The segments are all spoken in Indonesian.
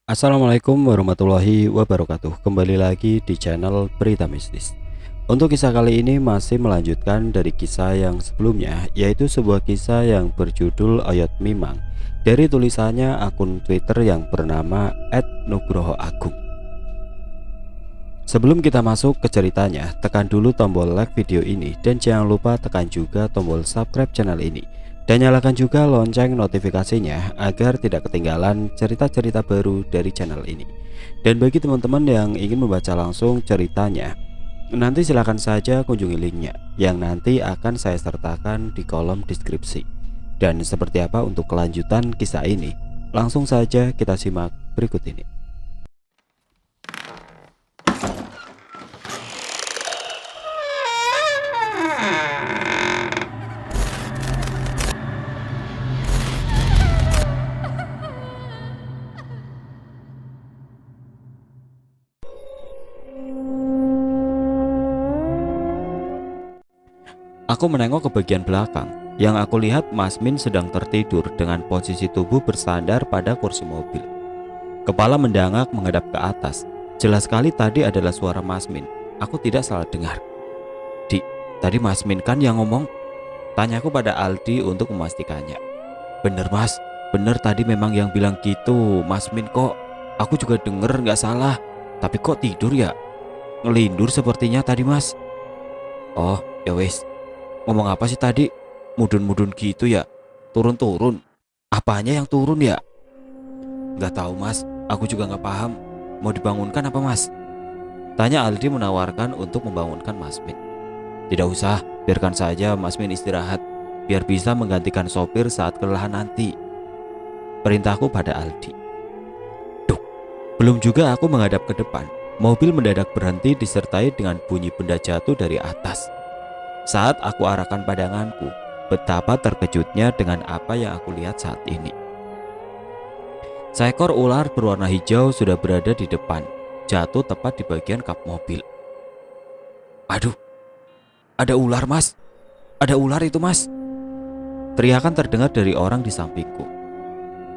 Assalamualaikum warahmatullahi wabarakatuh. Kembali lagi di channel Berita Mistis. Untuk kisah kali ini masih melanjutkan dari kisah yang sebelumnya, yaitu sebuah kisah yang berjudul Oyot Mimang dari tulisannya akun Twitter yang bernama @nugrohoagung. Sebelum kita masuk ke ceritanya, tekan dulu tombol like video ini dan jangan lupa tekan juga tombol subscribe channel ini. Dan nyalakan juga lonceng notifikasinya agar tidak ketinggalan cerita-cerita baru dari channel ini. Dan bagi teman-teman yang ingin membaca langsung ceritanya, nanti silahkan saja kunjungi linknya yang nanti akan saya sertakan di kolom deskripsi. Dan seperti apa untuk kelanjutan kisah ini? Langsung saja kita simak berikut ini. Aku menengok ke bagian belakang. Yang aku lihat Mas Min sedang tertidur dengan posisi tubuh bersandar pada kursi mobil. Kepala mendangak menghadap ke atas. Jelas sekali tadi adalah suara Mas Min. Aku tidak salah dengar. "Dik, tadi Mas Min kan yang ngomong?" Tanyaku pada Aldi untuk memastikannya. "Bener Mas, bener tadi memang yang bilang gitu Mas Min kok. Aku juga denger nggak salah. Tapi kok tidur ya? Ngelindur sepertinya tadi Mas." "Oh ya wes. Ngomong apa sih tadi? Mudun-mudun gitu ya? Turun-turun? Apanya yang turun ya?" "Nggak tahu Mas, aku juga nggak paham. Mau dibangunkan apa Mas?" Tanya Aldi menawarkan untuk membangunkan Mas Min. "Tidak usah, biarkan saja Mas Min istirahat, biar bisa menggantikan sopir saat kelelahan nanti," perintahku pada Aldi. Duh, belum juga aku menghadap ke depan, mobil mendadak berhenti disertai dengan bunyi benda jatuh dari atas. Saat aku arahkan pandanganku, betapa terkejutnya dengan apa yang aku lihat saat ini. Seekor ular berwarna hijau sudah berada di depan, jatuh tepat di bagian kap mobil. "Aduh, ada ular Mas, ada ular itu Mas!" Teriakan terdengar dari orang di sampingku.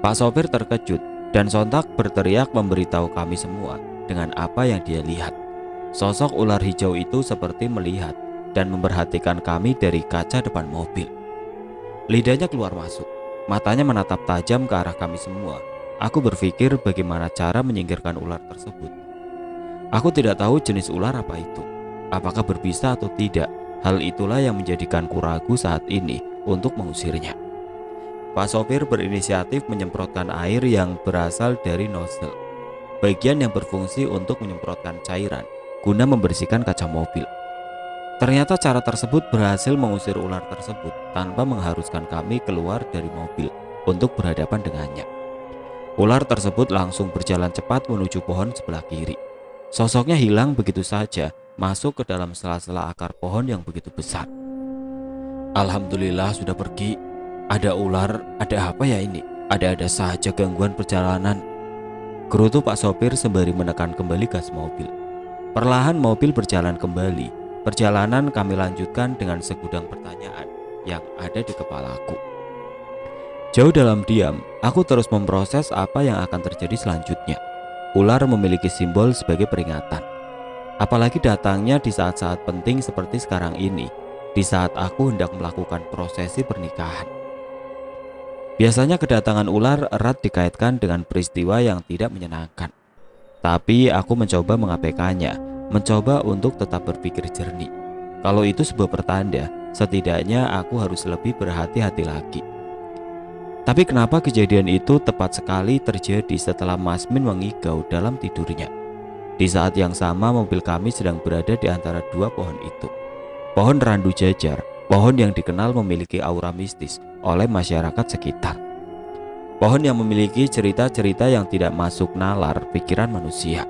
Pak sopir terkejut dan sontak berteriak memberitahu kami semua dengan apa yang dia lihat. Sosok ular hijau itu seperti melihat dan memperhatikan kami dari kaca depan mobil. Lidahnya keluar masuk, matanya menatap tajam ke arah kami semua. Aku berpikir bagaimana cara menyingkirkan ular tersebut. Aku tidak tahu jenis ular apa itu, apakah berbisa atau tidak. Hal itulah yang menjadikanku ragu saat ini untuk mengusirnya. Pak sopir berinisiatif menyemprotkan air yang berasal dari nozzle, bagian yang berfungsi untuk menyemprotkan cairan guna membersihkan kaca mobil. Ternyata cara tersebut berhasil mengusir ular tersebut tanpa mengharuskan kami keluar dari mobil untuk berhadapan dengannya. Ular tersebut langsung berjalan cepat menuju pohon sebelah kiri. Sosoknya hilang begitu saja, masuk ke dalam sela-sela akar pohon yang begitu besar. Alhamdulillah sudah pergi. Ada ular, ada apa ya ini? Ada-ada saja gangguan perjalanan, gerutu Pak sopir sembari menekan kembali gas mobil. Perlahan mobil berjalan kembali. Perjalanan kami lanjutkan dengan segudang pertanyaan yang ada di kepalaku. Jauh dalam diam, aku terus memproses apa yang akan terjadi selanjutnya. Ular memiliki simbol sebagai peringatan. Apalagi datangnya di saat-saat penting seperti sekarang ini, di saat aku hendak melakukan prosesi pernikahan. Biasanya kedatangan ular erat dikaitkan dengan peristiwa yang tidak menyenangkan. Tapi aku mencoba mengabaikannya, mencoba untuk tetap berpikir jernih. Kalau itu sebuah pertanda, setidaknya aku harus lebih berhati-hati lagi. Tapi kenapa kejadian itu tepat sekali terjadi setelah Mas Min mengigau dalam tidurnya? Di saat yang sama mobil kami sedang berada di antara dua pohon itu. Pohon randu jajar, pohon yang dikenal memiliki aura mistis oleh masyarakat sekitar. Pohon yang memiliki cerita-cerita yang tidak masuk nalar pikiran manusia.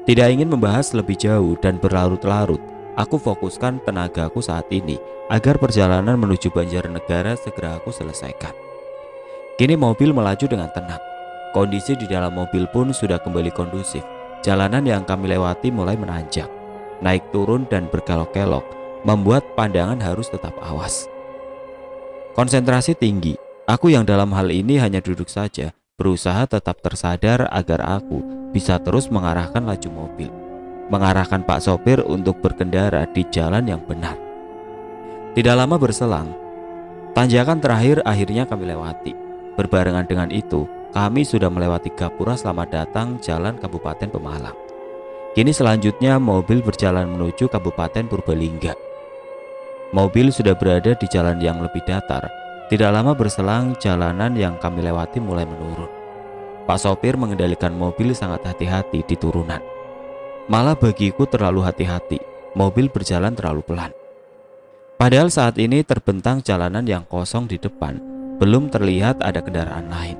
Tidak ingin membahas lebih jauh dan berlarut-larut, aku fokuskan tenagaku saat ini agar perjalanan menuju Banjarnegara segera aku selesaikan. Kini mobil melaju dengan tenang. Kondisi di dalam mobil pun sudah kembali kondusif. Jalanan yang kami lewati mulai menanjak, naik turun dan berkelok-kelok, membuat pandangan harus tetap awas. Konsentrasi tinggi. Aku yang dalam hal ini hanya duduk saja, berusaha tetap tersadar agar aku bisa terus mengarahkan laju mobil, mengarahkan Pak sopir untuk berkendara di jalan yang benar. Tidak lama berselang, tanjakan terakhir akhirnya kami lewati. Berbarengan dengan itu, kami sudah melewati Gapura Selamat Datang Jalan Kabupaten Pemalang. Kini selanjutnya mobil berjalan menuju Kabupaten Purbalingga. Mobil sudah berada di jalan yang lebih datar. Tidak lama berselang, jalanan yang kami lewati mulai menurun. Pak sopir mengendalikan mobil sangat hati-hati di turunan. Malah bagiku terlalu hati-hati, mobil berjalan terlalu pelan. Padahal saat ini terbentang jalanan yang kosong di depan, belum terlihat ada kendaraan lain.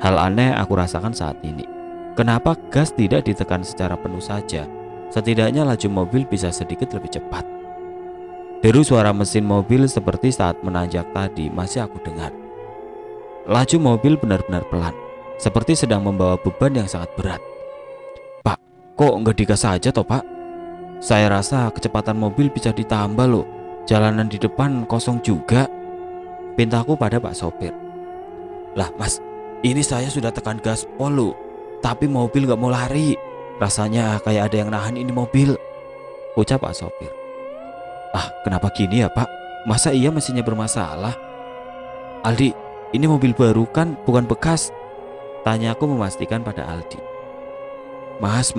Hal aneh aku rasakan saat ini. Kenapa gas tidak ditekan secara penuh saja? Setidaknya laju mobil bisa sedikit lebih cepat. Deru suara mesin mobil seperti saat menanjak tadi masih aku dengar. Laju mobil benar-benar pelan, seperti sedang membawa beban yang sangat berat. Pak, kok nggak digas saja toh Pak? Saya rasa kecepatan mobil bisa ditambah loh. Jalanan di depan kosong juga. Pintaku pada Pak sopir. Lah Mas, ini saya sudah tekan gaspol loh, tapi mobil gak mau lari. Rasanya kayak ada yang nahan ini mobil, ucap Pak sopir. Ah, kenapa gini ya Pak? Masa iya mesinnya bermasalah? Aldi, ini mobil baru kan, bukan bekas? Tanyaku memastikan pada Aldi. Mas,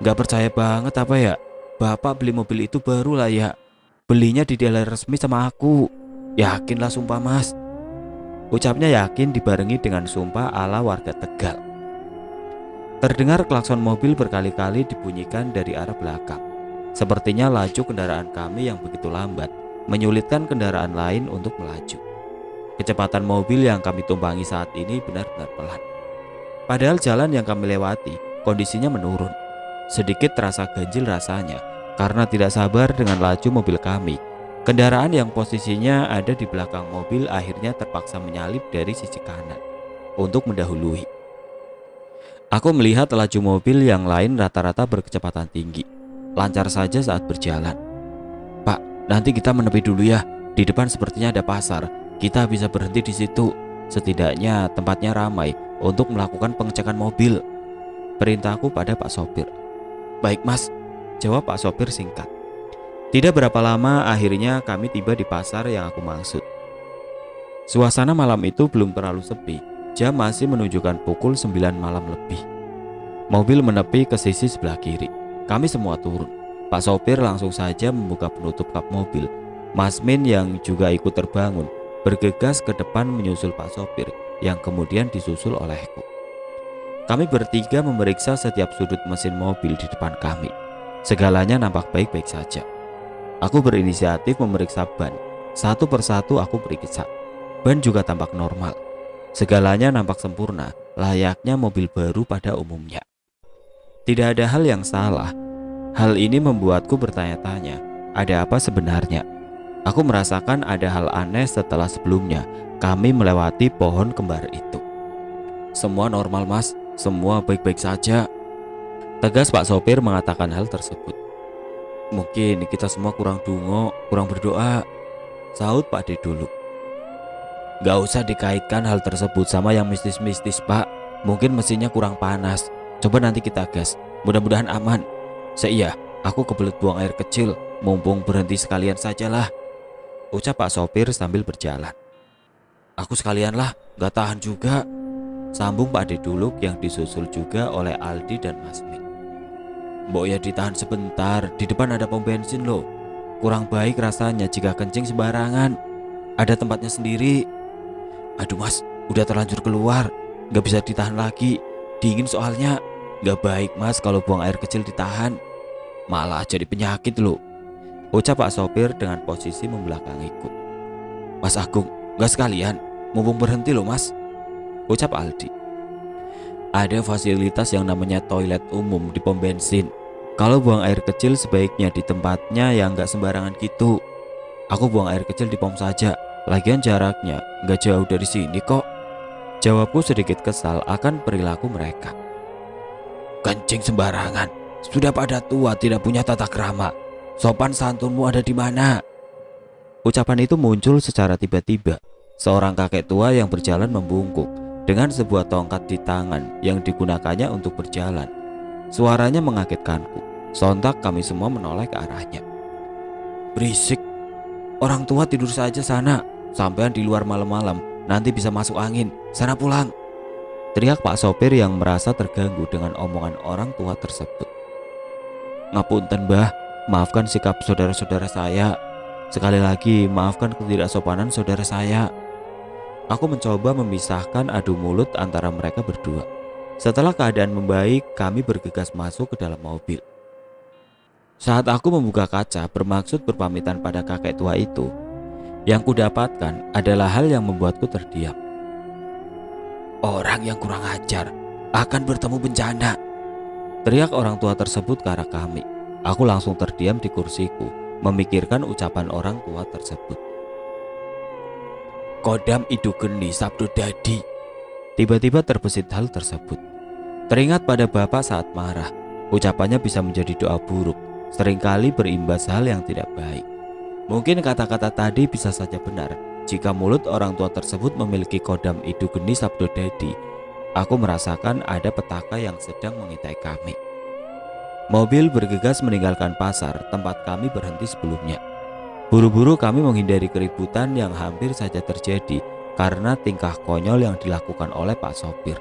gak percaya banget apa ya? Bapak beli mobil itu baru lah ya. Belinya di dealer resmi sama aku. Yakinlah sumpah Mas. Ucapnya yakin dibarengi dengan sumpah ala warga Tegal. Terdengar klakson mobil berkali-kali dibunyikan dari arah belakang. Sepertinya laju kendaraan kami yang begitu lambat menyulitkan kendaraan lain untuk melaju. Kecepatan mobil yang kami tumpangi saat ini benar-benar pelan. Padahal jalan yang kami lewati kondisinya menurun. Sedikit terasa ganjil rasanya karena tidak sabar dengan laju mobil kami. Kendaraan yang posisinya ada di belakang mobil akhirnya terpaksa menyalip dari sisi kanan untuk mendahului. Aku melihat laju mobil yang lain rata-rata berkecepatan tinggi, lancar saja saat berjalan. Pak, nanti kita menepi dulu ya. Di depan sepertinya ada pasar. Kita bisa berhenti di situ. Setidaknya tempatnya ramai untuk melakukan pengecekan mobil, perintahku pada Pak sopir. Baik Mas, jawab Pak sopir singkat. Tidak berapa lama akhirnya kami tiba di pasar yang aku maksud. Suasana malam itu belum terlalu sepi. Jam masih menunjukkan pukul 9 malam lebih. Mobil menepi ke sisi sebelah kiri. Kami semua turun. Pak sopir langsung saja membuka penutup kap mobil. Mas Min yang juga ikut terbangun bergegas ke depan menyusul Pak sopir yang kemudian disusul olehku. Kami bertiga memeriksa setiap sudut mesin mobil di depan kami. Segalanya nampak baik-baik saja. Aku berinisiatif memeriksa ban. Satu persatu aku periksa. Ban juga tampak normal. Segalanya nampak sempurna, layaknya mobil baru pada umumnya. Tidak ada hal yang salah. Hal ini membuatku bertanya-tanya, ada apa sebenarnya? Aku merasakan ada hal aneh setelah sebelumnya kami melewati pohon kembar itu. Semua normal Mas, semua baik-baik saja, tegas Pak sopir mengatakan hal tersebut. Mungkin kita semua kurang dungo, kurang berdoa, sahut Pak D dulu. Gak usah dikaitkan hal tersebut sama yang mistis-mistis Pak. Mungkin mesinnya kurang panas. Coba nanti kita gas, mudah-mudahan aman. Iya, aku kebelet buang air kecil, mumpung berhenti sekalian sajalah, ucap Pak sopir sambil berjalan. Aku sekalian lah, gak tahan juga, sambung Pak D Duluk yang disusul juga oleh Aldi dan Mas Min. Mbok ya ditahan sebentar, di depan ada pom bensin loh. Kurang baik rasanya jika kencing sembarangan. Ada tempatnya sendiri. Aduh Mas, udah terlanjur keluar, gak bisa ditahan lagi. Dingin soalnya. Gak baik Mas kalau buang air kecil ditahan, malah jadi penyakit loh, ucap Pak sopir dengan posisi membelakangiku. Mas Agung, gak sekalian, mumpung berhenti loh Mas, ucap Aldi. Ada fasilitas yang namanya toilet umum di pom bensin. Kalau buang air kecil sebaiknya di tempatnya yang gak sembarangan gitu. Aku buang air kecil di pom saja, lagian jaraknya gak jauh dari sini kok, jawabku sedikit kesal akan perilaku mereka. Kencing sembarangan, sudah pada tua tidak punya tata krama. Sopan santunmu ada di mana? Ucapan itu muncul secara tiba-tiba. Seorang kakek tua yang berjalan membungkuk dengan sebuah tongkat di tangan yang digunakannya untuk berjalan. Suaranya mengagetkanku. Sontak kami semua menoleh ke arahnya. "Berisik, orang tua tidur saja sana. Sampean di luar malam-malam, nanti bisa masuk angin. Sana pulang!" teriak Pak sopir yang merasa terganggu dengan omongan orang tua tersebut. "Ngapunten Mbah, maafkan sikap saudara-saudara saya. Sekali lagi maafkan ketidaksopanan saudara saya." Aku mencoba memisahkan adu mulut antara mereka berdua. Setelah keadaan membaik, kami bergegas masuk ke dalam mobil. Saat aku membuka kaca bermaksud berpamitan pada kakek tua itu, yang kudapatkan adalah hal yang membuatku terdiam. "Orang yang kurang ajar akan bertemu bencana," teriak orang tua tersebut ke arah kami. Aku langsung terdiam di kursiku, memikirkan ucapan orang tua tersebut. "Kodam idu geni sabdo dadi." Tiba-tiba terbesit hal tersebut. Teringat pada bapak saat marah. Ucapannya bisa menjadi doa buruk, seringkali berimbas hal yang tidak baik. Mungkin kata-kata tadi bisa saja benar. Jika mulut orang tua tersebut memiliki kodam idu geni sabdo dadi, aku merasakan ada petaka yang sedang mengintai kami. Mobil bergegas meninggalkan pasar tempat kami berhenti sebelumnya. Buru-buru kami menghindari keributan yang hampir saja terjadi karena tingkah konyol yang dilakukan oleh Pak sopir.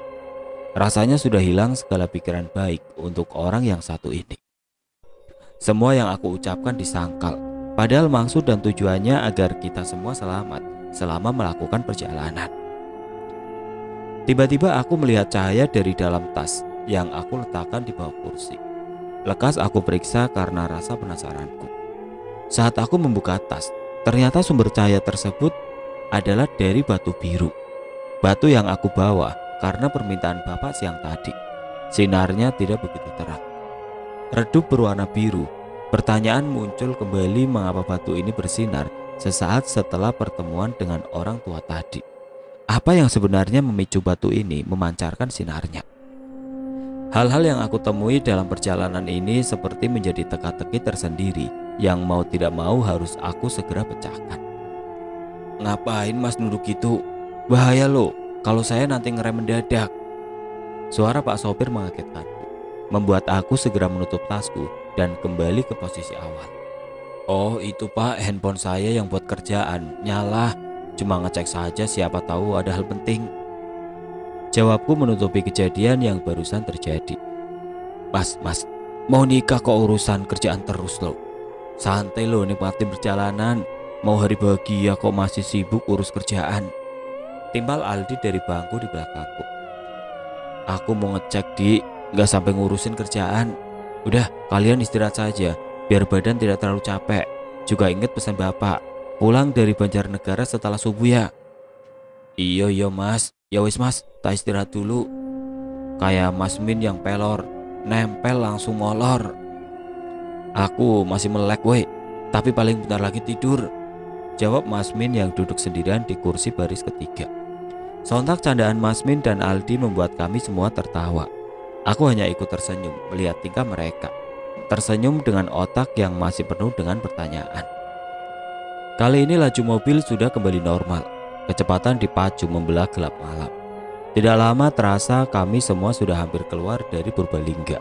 Rasanya sudah hilang segala pikiran baik untuk orang yang satu ini. Semua yang aku ucapkan disangkal, padahal maksud dan tujuannya agar kita semua selamat selama melakukan perjalanan. Tiba-tiba aku melihat cahaya dari dalam tas yang aku letakkan di bawah kursi. Lekas aku periksa karena rasa penasaranku. Saat aku membuka tas, ternyata sumber cahaya tersebut adalah dari batu biru. Batu yang aku bawa karena permintaan bapak siang tadi. Sinarnya tidak begitu terang, redup berwarna biru. Pertanyaan muncul kembali, mengapa batu ini bersinar sesaat setelah pertemuan dengan orang tua tadi. Apa yang sebenarnya memicu batu ini memancarkan sinarnya? Hal-hal yang aku temui dalam perjalanan ini seperti menjadi teka-teki tersendiri yang mau tidak mau harus aku segera pecahkan. "Ngapain mas nunduk gitu? Bahaya loh kalau saya nanti ngerem mendadak." Suara Pak sopir mengagetkanku, membuat aku segera menutup tasku dan kembali ke posisi awal. "Oh itu Pak, handphone saya yang buat kerjaan nyala. Cuma ngecek saja, siapa tahu ada hal penting," jawabku menutupi kejadian yang barusan terjadi. Mas, mau nikah kok urusan kerjaan terus loh. Santai loh, nikmatin perjalanan. Mau hari bahagia kok masih sibuk urus kerjaan," timpal Aldi dari bangku di belakangku. "Aku mau ngecek Dik, gak sampai ngurusin kerjaan. Udah, kalian istirahat saja, biar badan tidak terlalu capek. Juga inget pesan bapak, pulang dari Banjarnegara setelah subuh ya." Iya mas, ya wis mas, tak istirahat dulu. Kayak Mas Min yang pelor, nempel langsung molor. Aku masih melek weh, tapi paling bentar lagi tidur, jawab Mas Min yang duduk sendirian di kursi baris ketiga. Sontak candaan Mas Min dan Aldi membuat kami semua tertawa. Aku hanya ikut tersenyum melihat tingkah mereka. Tersenyum dengan otak yang masih penuh dengan pertanyaan. Kali ini laju mobil sudah kembali normal. Kecepatan dipacu membelah gelap malam. Tidak lama terasa kami semua sudah hampir keluar dari Purbalingga.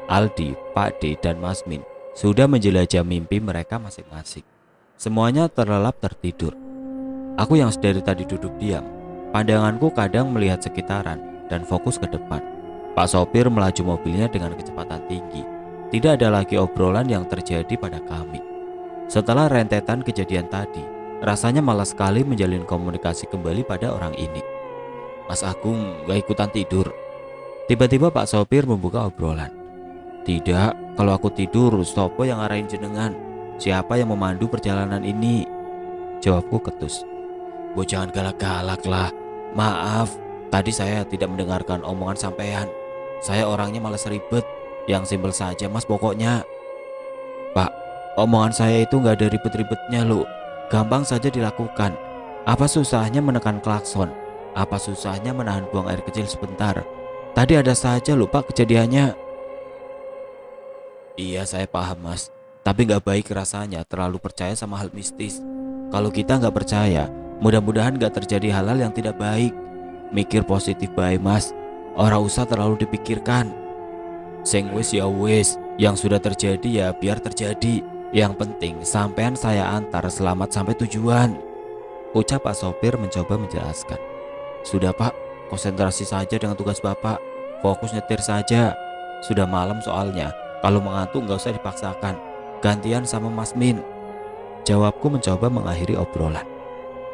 Aldi, Pak D, dan Mas Min sudah menjelajah mimpi mereka masing-masing. Semuanya terlelap tertidur. Aku yang sedari tadi duduk diam, pandanganku kadang melihat sekitaran dan fokus ke depan. Pak sopir melaju mobilnya dengan kecepatan tinggi. Tidak ada lagi obrolan yang terjadi pada kami. Setelah rentetan kejadian tadi, rasanya malas sekali menjalin komunikasi kembali pada orang ini. "Mas Agung gak ikutan tidur?" Tiba-tiba Pak sopir membuka obrolan. "Tidak, kalau aku tidur, sopo yang ngarahin jenengan? Siapa yang memandu perjalanan ini?" jawabku ketus. "Bu jangan galak-galak lah. Maaf, tadi saya tidak mendengarkan omongan sampean. Saya orangnya malas ribet. Yang simpel saja mas pokoknya." "Pak, omongan saya itu gak ada ribet-ribetnya loh. Gampang saja dilakukan. Apa susahnya menekan klakson? Apa susahnya menahan buang air kecil sebentar? Tadi ada saja loh Pak kejadiannya." "Iya saya paham mas, tapi gak baik rasanya terlalu percaya sama hal mistis. Kalau kita gak percaya, mudah-mudahan gak terjadi hal-hal yang tidak baik." mikir positif bae mas. Ora usah terlalu dipikirkan. Sing wis ya wis, yang sudah terjadi ya biar terjadi. Yang penting sampean saya antar selamat sampai tujuan, ucap Pak sopir mencoba menjelaskan. Sudah pak, konsentrasi saja dengan tugas bapak. Fokus nyetir saja. Sudah malam soalnya. Kalau mengantuk nggak usah dipaksakan. Gantian sama Mas Min, jawabku mencoba mengakhiri obrolan.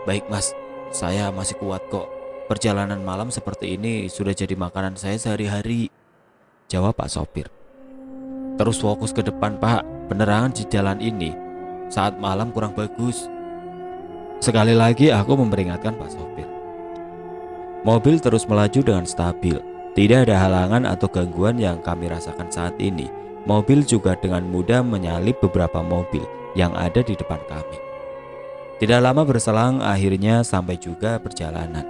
Baik mas, saya masih kuat kok. Perjalanan malam seperti ini sudah jadi makanan saya sehari-hari, jawab Pak sopir. Terus fokus ke depan pak, penerangan di jalan ini saat malam kurang bagus. Sekali lagi aku memperingatkan Pak sopir. Mobil terus melaju dengan stabil. Tidak ada halangan atau gangguan yang kami rasakan saat ini. Mobil juga dengan mudah menyalip beberapa mobil yang ada di depan kami. Tidak lama berselang akhirnya sampai juga perjalanan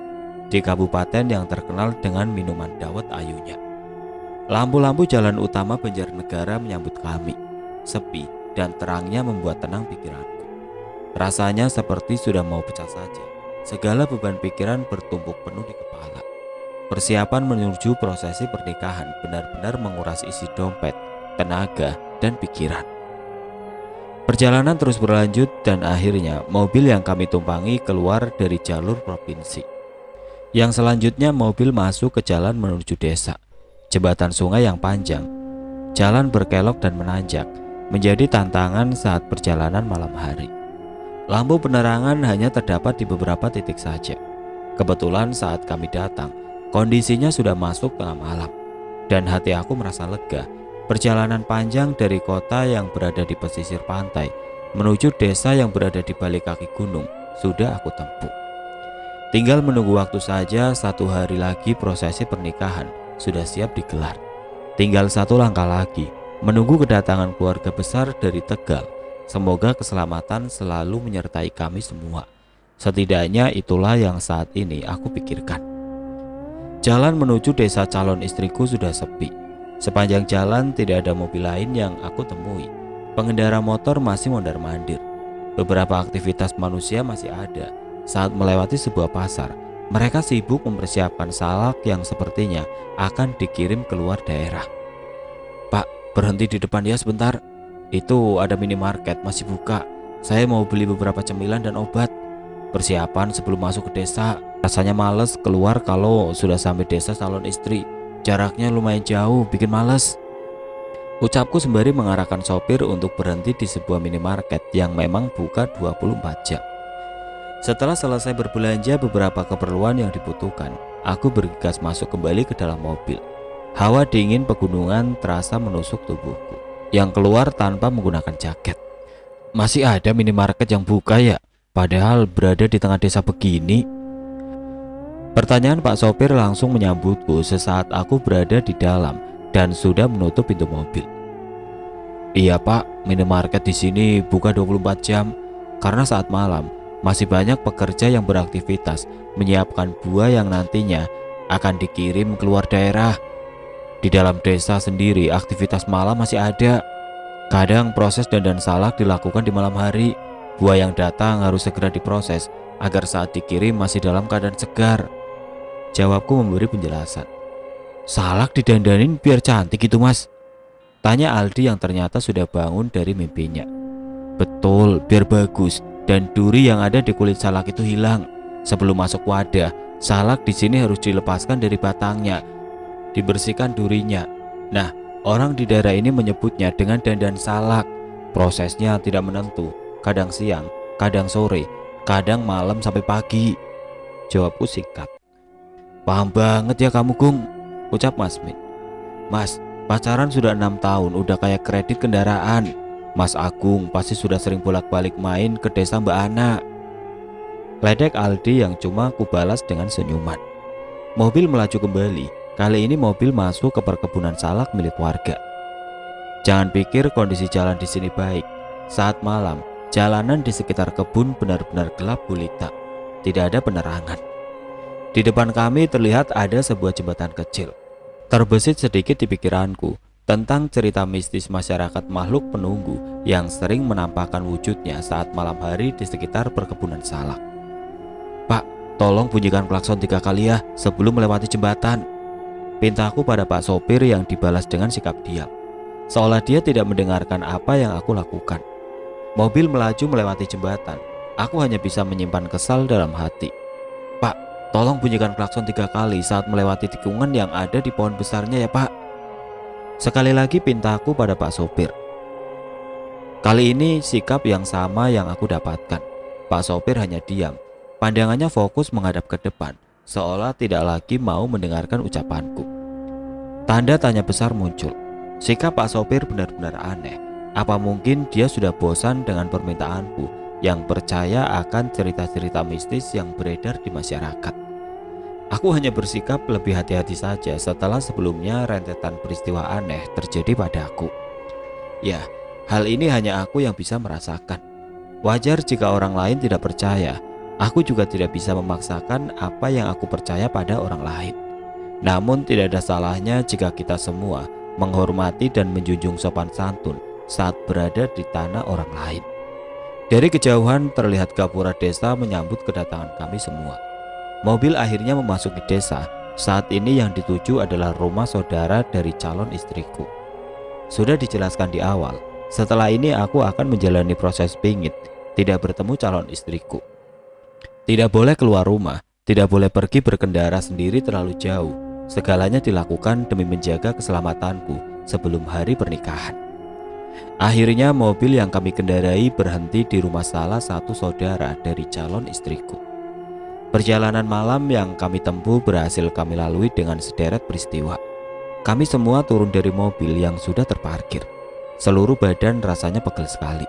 di kabupaten yang terkenal dengan minuman dawet ayunya. Lampu-lampu jalan utama Banjarnegara menyambut kami. Sepi dan terangnya membuat tenang pikiranku. Rasanya seperti sudah mau pecah saja. Segala beban pikiran bertumpuk penuh di kepala. Persiapan menuju prosesi pernikahan benar-benar menguras isi dompet, tenaga, dan pikiran. Perjalanan terus berlanjut dan akhirnya mobil yang kami tumpangi keluar dari jalur provinsi. Yang selanjutnya mobil masuk ke jalan menuju desa. Jembatan sungai yang panjang, jalan berkelok dan menanjak, menjadi tantangan saat perjalanan malam hari. Lampu penerangan hanya terdapat di beberapa titik saja. Kebetulan saat kami datang, kondisinya sudah masuk tengah malam, dan hati aku merasa lega. Perjalanan panjang dari kota yang berada di pesisir pantai menuju desa yang berada di balik kaki gunung sudah aku tempuh. Tinggal menunggu waktu saja, 1 hari lagi prosesi pernikahan sudah siap digelar. Tinggal 1 langkah lagi, menunggu kedatangan keluarga besar dari Tegal. Semoga keselamatan selalu menyertai kami semua. Setidaknya itulah yang saat ini aku pikirkan. Jalan menuju desa calon istriku sudah sepi. Sepanjang jalan tidak ada mobil lain yang aku temui. Pengendara motor masih mondar-mandir. Beberapa aktivitas manusia masih ada. Saat melewati sebuah pasar, mereka sibuk mempersiapkan salak yang sepertinya akan dikirim keluar daerah. Pak, berhenti di depan ya sebentar. Itu ada minimarket masih buka. Saya mau beli beberapa cemilan dan obat. Persiapan sebelum masuk ke desa. Rasanya males keluar kalau sudah sampai desa calon istri. Jaraknya lumayan jauh, bikin males, ucapku sembari mengarahkan sopir untuk berhenti di sebuah minimarket yang memang buka 24 jam. Setelah selesai berbelanja beberapa keperluan yang dibutuhkan, aku bergegas masuk kembali ke dalam mobil. Hawa dingin pegunungan terasa menusuk tubuhku, yang keluar tanpa menggunakan jaket. Masih ada minimarket yang buka ya? Padahal berada di tengah desa begini. Pertanyaan Pak sopir langsung menyambutku sesaat aku berada di dalam dan sudah menutup pintu mobil. Iya pak, minimarket di sini buka 24 jam karena saat malam masih banyak pekerja yang beraktivitas menyiapkan buah yang nantinya akan dikirim keluar daerah. Di dalam desa sendiri aktivitas malam masih ada. Kadang proses dandan salak dilakukan di malam hari. Buah yang datang harus segera diproses agar saat dikirim masih dalam keadaan segar, jawabku memberi penjelasan. Salak didandanin biar cantik gitu mas? Tanya Aldi yang ternyata sudah bangun dari mimpinya. Betul, biar bagus dan duri yang ada di kulit salak itu hilang. Sebelum masuk wadah, salak di sini harus dilepaskan dari batangnya, dibersihkan durinya. Nah, orang di daerah ini menyebutnya dengan dandan salak. Prosesnya tidak menentu, kadang siang, kadang sore, kadang malam sampai pagi, jawabku singkat. Paham banget ya kamu Gung, ucap Mas Min. Mas, pacaran sudah 6 tahun, udah kayak kredit kendaraan. Mas Agung pasti sudah sering bolak-balik main ke desa Mbak Ana, ledek Aldi yang cuma kubalas dengan senyuman. Mobil melaju kembali. Kali ini mobil masuk ke perkebunan salak milik warga. Jangan pikir kondisi jalan di sini baik. Saat malam, jalanan di sekitar kebun benar-benar gelap gulita. Tidak ada penerangan. Di depan kami terlihat ada sebuah jembatan kecil. Terbesit sedikit di pikiranku tentang cerita mistis masyarakat makhluk penunggu yang sering menampakkan wujudnya saat malam hari di sekitar perkebunan salak. Pak, tolong bunyikan klakson 3 kali ya sebelum melewati jembatan. Pintaku pada Pak sopir yang dibalas dengan sikap diam, seolah dia tidak mendengarkan apa yang aku lakukan. Mobil melaju melewati jembatan. Aku hanya bisa menyimpan kesal dalam hati. Pak, tolong bunyikan klakson 3 kali saat melewati tikungan yang ada di pohon besarnya ya Pak. Sekali lagi pintaku pada Pak sopir. Kali ini sikap yang sama yang aku dapatkan. Pak sopir hanya diam. Pandangannya fokus menghadap ke depan, seolah tidak lagi mau mendengarkan ucapanku. Tanda tanya besar muncul. Sikap Pak sopir benar-benar aneh. Apa mungkin dia sudah bosan dengan permintaanku yang percaya akan cerita-cerita mistis yang beredar di masyarakat? Aku hanya bersikap lebih hati-hati saja setelah sebelumnya rentetan peristiwa aneh terjadi padaku. Ya, hal ini hanya aku yang bisa merasakan. Wajar jika orang lain tidak percaya. Aku juga tidak bisa memaksakan apa yang aku percaya pada orang lain. Namun tidak ada salahnya jika kita semua menghormati dan menjunjung sopan santun saat berada di tanah orang lain. Dari kejauhan terlihat gapura desa menyambut kedatangan kami semua. Mobil akhirnya memasuki desa. Saat ini yang dituju adalah rumah saudara dari calon istriku. Sudah dijelaskan di awal, setelah ini aku akan menjalani proses pingit, tidak bertemu calon istriku. Tidak boleh keluar rumah, tidak boleh pergi berkendara sendiri terlalu jauh. Segalanya dilakukan demi menjaga keselamatanku sebelum hari pernikahan. Akhirnya mobil yang kami kendarai berhenti di rumah salah satu saudara dari calon istriku. Perjalanan malam yang kami tempuh berhasil kami lalui dengan sederet peristiwa. Kami semua turun dari mobil yang sudah terparkir. Seluruh badan rasanya pegel sekali.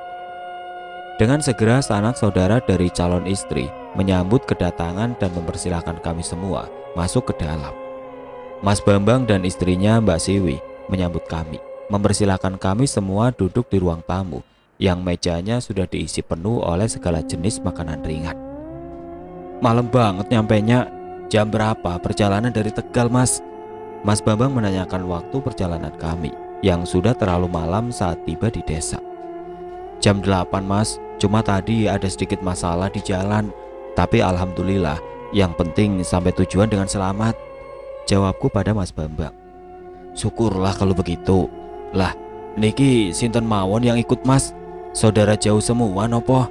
Dengan segera sanak saudara dari calon istri menyambut kedatangan dan mempersilahkan kami semua masuk ke dalam. Mas Bambang dan istrinya Mbak Siwi menyambut kami, mempersilahkan kami semua duduk di ruang tamu yang mejanya sudah diisi penuh oleh segala jenis makanan ringan. Malam banget nyampenya. Jam berapa perjalanan dari Tegal, Mas? Mas Bambang menanyakan waktu perjalanan kami yang sudah terlalu malam saat tiba di desa. Jam 8, Mas. Cuma tadi ada sedikit masalah di jalan, tapi alhamdulillah yang penting sampai tujuan dengan selamat, jawabku pada Mas Bambang. Syukurlah kalau begitu. Lah, niki sinten mawon yang ikut, Mas? Saudara jauh semua nopo?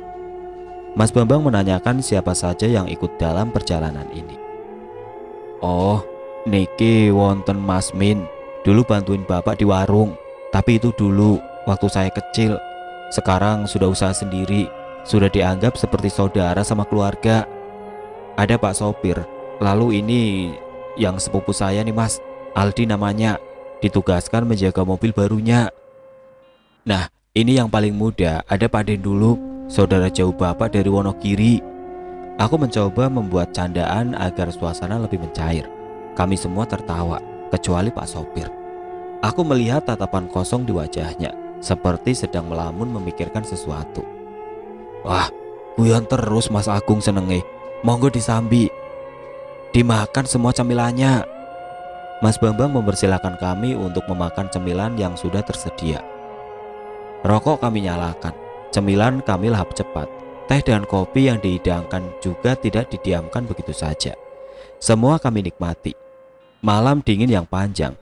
Mas Bambang menanyakan siapa saja yang ikut dalam perjalanan ini. Oh, niki wonten Mas Min, dulu bantuin bapak di warung. Tapi itu dulu, waktu saya kecil. Sekarang sudah usaha sendiri, sudah dianggap seperti saudara sama keluarga. Ada Pak sopir, lalu ini yang sepupu saya nih Mas, Aldi namanya, ditugaskan menjaga mobil barunya. Nah, ini yang paling muda, ada Pak Den dulu, saudara jauh bapak dari Wonogiri. Aku mencoba membuat candaan agar suasana lebih mencair. Kami semua tertawa, kecuali Pak sopir. Aku melihat tatapan kosong di wajahnya, seperti sedang melamun memikirkan sesuatu. Wah, guyon terus Mas Agung senenge. Monggo disambi, dimakan semua cemilannya. Mas Bambang mempersilahkan kami untuk memakan cemilan yang sudah tersedia. Rokok kami nyalakan, cemilan kami lahap cepat. Teh dan kopi yang dihidangkan juga tidak didiamkan begitu saja. Semua kami nikmati. Malam dingin yang panjang,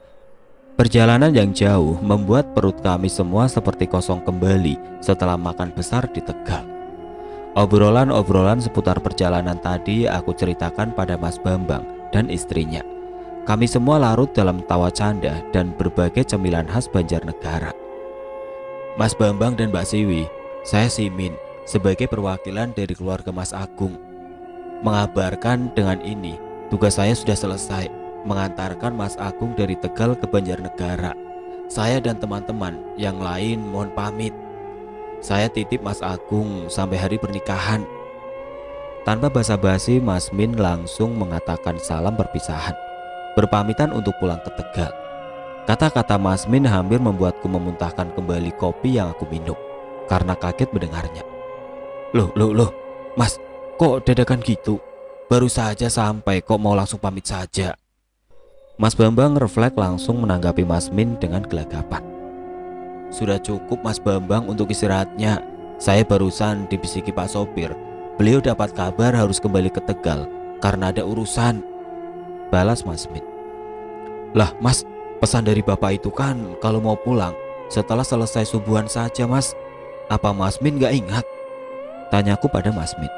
perjalanan yang jauh membuat perut kami semua seperti kosong kembali setelah makan besar di Tegal. Obrolan-obrolan seputar perjalanan tadi aku ceritakan pada Mas Bambang dan istrinya. Kami semua larut dalam tawa canda dan berbagai cemilan khas Banjarnegara. Mas Bambang dan Mbak Siwi, saya Simin sebagai perwakilan dari keluarga Mas Agung, mengabarkan dengan ini tugas saya sudah selesai, mengantarkan Mas Agung dari Tegal ke Banjarnegara. Saya dan teman-teman yang lain mohon pamit. Saya titip Mas Agung sampai hari pernikahan. Tanpa basa-basi, Mas Min langsung mengatakan salam perpisahan, berpamitan untuk pulang ke Tegal. Kata-kata Mas Min hampir membuatku memuntahkan kembali kopi yang aku minum karena kaget mendengarnya. Loh, Mas, kok dadakan gitu? Baru saja sampai kok mau langsung pamit saja? Mas Bambang refleks langsung menanggapi Mas Min dengan gelagapan. Sudah cukup Mas Bambang untuk istirahatnya. Saya barusan dibisiki Pak sopir. Beliau dapat kabar harus kembali ke Tegal Karena ada urusan, balas Mas Min. Lah Mas, pesan dari bapak itu kan kalau mau pulang setelah selesai subuhan saja Mas. Apa Mas Min gak ingat? Tanyaku pada Mas Min.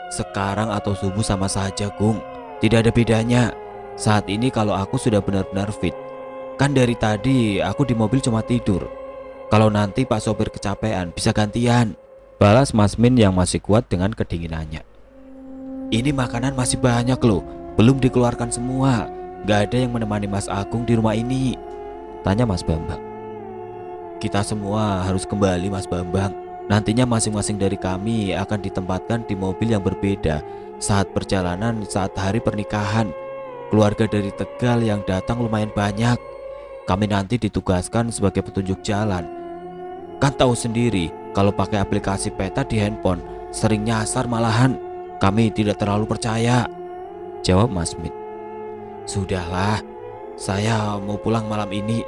Sekarang atau subuh sama saja Gung, tidak ada bedanya. Saat ini kalau aku sudah benar-benar fit, kan dari tadi aku di mobil cuma tidur. Kalau nanti Pak sopir kecapean bisa gantian, balas Mas Min yang masih kuat dengan kedinginannya. Ini makanan masih banyak loh, belum dikeluarkan semua. Gak ada yang menemani Mas Agung di rumah ini, tanya Mas Bambang. Kita semua harus kembali Mas Bambang. Nantinya masing-masing dari kami akan ditempatkan di mobil yang berbeda saat perjalanan saat hari pernikahan. Keluarga dari Tegal yang datang lumayan banyak. Kami nanti ditugaskan sebagai petunjuk jalan. Kan tahu sendiri kalau pakai aplikasi peta di handphone sering nyasar malahan. Kami tidak terlalu percaya, jawab Mas Min. Sudahlah, saya mau pulang malam ini.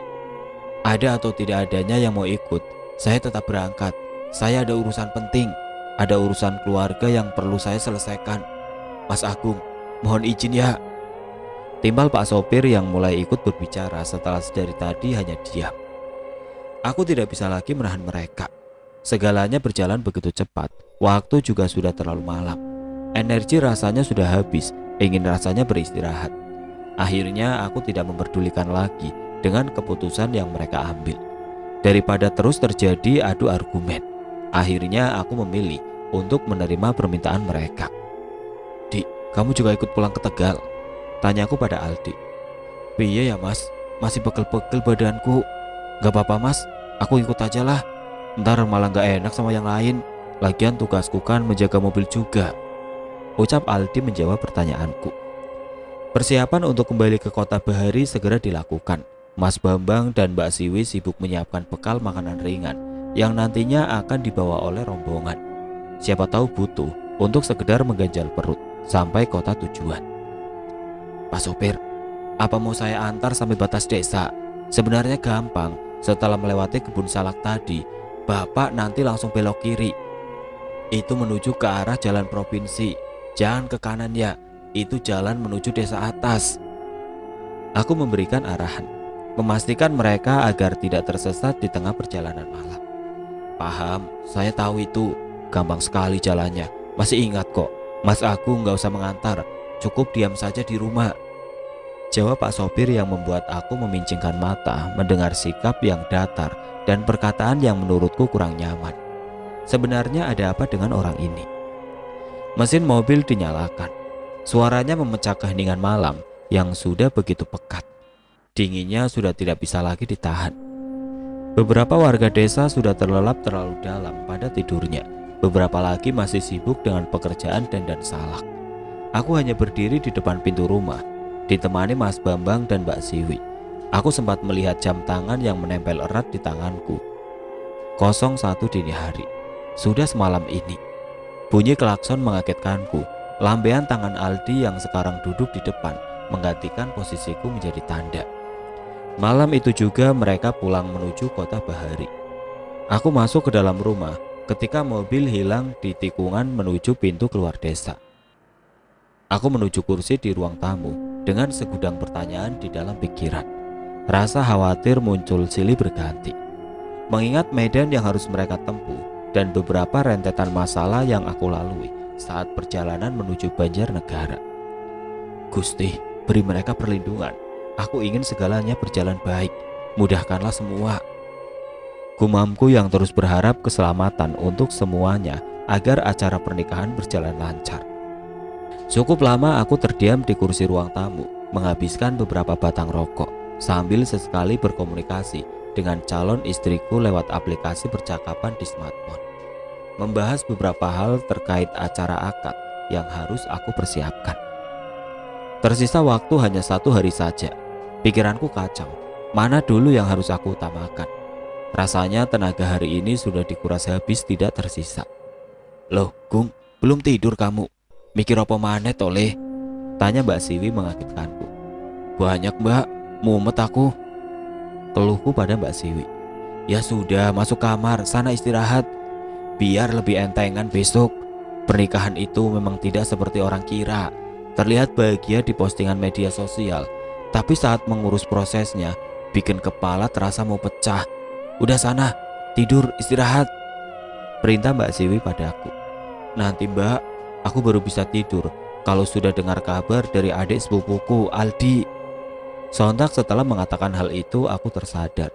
Ada atau tidak adanya yang mau ikut, saya tetap berangkat. Saya ada urusan penting, ada urusan keluarga yang perlu saya selesaikan. Mas Agung, mohon izin ya. Timbal Pak sopir yang mulai ikut berbicara setelah dari tadi hanya diam. Aku tidak bisa lagi menahan mereka. Segalanya berjalan begitu cepat, waktu juga sudah terlalu malam. Energi rasanya sudah habis, ingin rasanya beristirahat. Akhirnya aku tidak memperdulikan lagi dengan keputusan yang mereka ambil. Daripada terus terjadi adu argumen, akhirnya aku memilih untuk menerima permintaan mereka. Dik, kamu juga ikut pulang ke Tegal? Tanyaku pada Aldi. Piye ya Mas, masih pegel-pegel badanku. Gak apa-apa Mas, aku ikut aja lah. Ntar malah gak enak sama yang lain. Lagian tugasku kan menjaga mobil juga, ucap Aldi menjawab pertanyaanku. Persiapan untuk kembali ke kota Bahari segera dilakukan. Mas Bambang dan Mbak Siwi sibuk menyiapkan bekal makanan ringan yang nantinya akan dibawa oleh rombongan. Siapa tahu butuh untuk sekedar mengganjal perut sampai kota tujuan. Pak sopir, apa mau saya antar sampai batas desa? Sebenarnya gampang, setelah melewati kebun salak tadi, Bapak nanti langsung belok kiri. Itu menuju ke arah jalan provinsi, jangan ke kanan ya. Itu jalan menuju desa atas. Aku memberikan arahan, memastikan mereka agar tidak tersesat di tengah perjalanan malam. Paham, saya tahu itu. Gampang sekali jalannya. Masih ingat kok, Mas Agung gak usah mengantar, cukup diam saja di rumah, jawab Pak sopir yang membuat aku memincingkan mata mendengar sikap yang datar dan perkataan yang menurutku kurang nyaman. Sebenarnya ada apa dengan orang ini? Mesin mobil dinyalakan. Suaranya memecah keheningan malam yang sudah begitu pekat. Dinginnya sudah tidak bisa lagi ditahan. Beberapa warga desa sudah terlelap terlalu dalam pada tidurnya. Beberapa lagi masih sibuk dengan pekerjaan dandan salak. Aku hanya berdiri di depan pintu rumah, ditemani Mas Bambang dan Mbak Siwi. Aku sempat melihat jam tangan yang menempel erat di tanganku. 01 dini hari. Sudah semalam ini. Bunyi klakson mengagetkanku. Lambaian tangan Aldi yang sekarang duduk di depan menggantikan posisiku menjadi tanda. Malam itu juga mereka pulang menuju kota Bahari. Aku masuk ke dalam rumah ketika mobil hilang di tikungan menuju pintu keluar desa. Aku menuju kursi di ruang tamu dengan segudang pertanyaan di dalam pikiran. Rasa khawatir muncul silih berganti, mengingat medan yang harus mereka tempuh dan beberapa rentetan masalah yang aku lalui saat perjalanan menuju Banjarnegara. Gusti, beri mereka perlindungan. Aku ingin segalanya berjalan baik. Mudahkanlah semua. Gumamku yang terus berharap keselamatan untuk semuanya agar acara pernikahan berjalan lancar. Cukup lama aku terdiam di kursi ruang tamu, menghabiskan beberapa batang rokok sambil sesekali berkomunikasi dengan calon istriku lewat aplikasi percakapan di smartphone. Membahas beberapa hal terkait acara akad yang harus aku persiapkan. Tersisa waktu hanya 1 hari saja. Pikiranku kacau. Mana dulu yang harus aku utamakan? Rasanya tenaga hari ini sudah dikuras habis, tidak tersisa. Loh, Gung, belum tidur kamu? Mikir apa maneh toleh? Tanya Mbak Siwi mengagetkanku. Banyak Mbak, mumet aku, keluhku pada Mbak Siwi. Ya sudah, masuk kamar, sana istirahat. Biar lebih entengan besok. Pernikahan itu memang tidak seperti orang kira. Terlihat bahagia di postingan media sosial, tapi saat mengurus prosesnya, bikin kepala terasa mau pecah. Udah sana, tidur, istirahat, perintah Mbak Siwi padaku. Nanti Mbak, aku baru bisa tidur kalau sudah dengar kabar dari adik sepupuku, Aldi. Sontak setelah mengatakan hal itu, aku tersadar.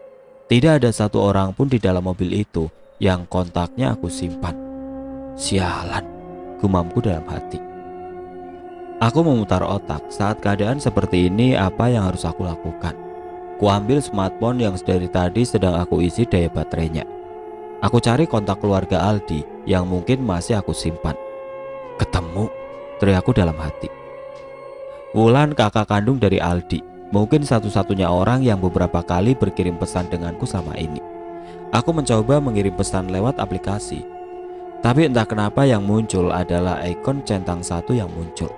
Tidak ada satu orang pun di dalam mobil itu yang kontaknya aku simpan. Sialan, gumamku dalam hati. Aku memutar otak, saat keadaan seperti ini apa yang harus aku lakukan. Kuambil smartphone yang dari tadi sedang aku isi daya baterainya. Aku cari kontak keluarga Aldi yang mungkin masih aku simpan. Ketemu, teriakku dalam hati. Wulan, kakak kandung dari Aldi, mungkin satu-satunya orang yang beberapa kali berkirim pesan denganku selama ini. Aku mencoba mengirim pesan lewat aplikasi, tapi entah kenapa yang muncul adalah ikon centang satu yang muncul.